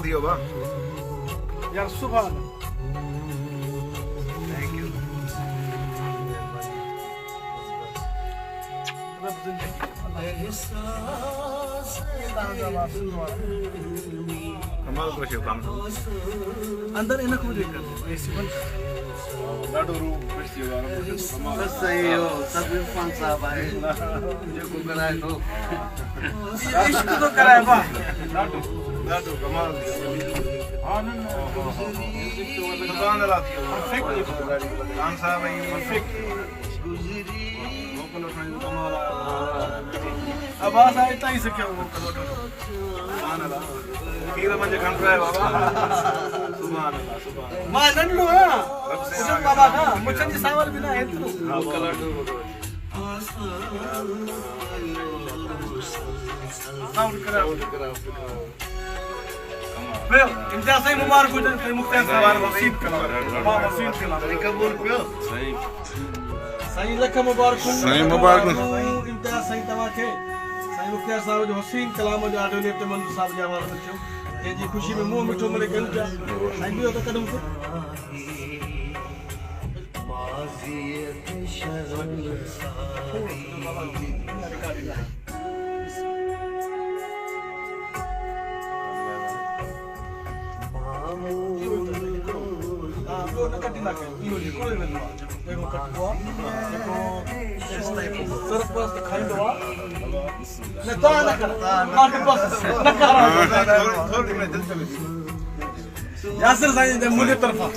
दियो बा यार सुभान थैंक यू रब जिंदगी कमाल को शो काम अंदर इनक मुझे कर ऐसी बन ॾाढो रूप ख़ुशि थियो आहे कमाल बस सही हो सब इरफान साहब आए जेको कराए तो इश्क तो कराए बा ॾाढो ॾाढो कमाल हां न सुभान अल्लाह थियो परफेक्ट खान साहब ऐं परफेक्ट मोकल वठण जो कमाल आहे आवाज आए ताई से क्या मोकल वठण सुभान अल्लाह खीर मंझि खण पियो बाबा सुभान अल्लाह सुभान मां नंढो आहियां हुजन बाबा ना मुझन जी सावल बिना हेतिरो मोकल साउंड करा कमाल वे इम्तियाज साईं मुबारक हुजन साईं मुख्तार साहब वसीम कलाम हां वसीम कलाम कबूल पियो सही साईं लख मुबारक साईं मुबारक इम्तियाज साईं तव्हां खे साईं मुख्तार साहब जो हसीन कलाम जो आडियो ने तमन साहब जे हवाले में थियो जंहिंजी ख़ुशी में मुंहुं मिठो मिले कयूं पिया साईं ॿियो त कॾहिं यासिर साईं मुंहिंजे तरफ़ां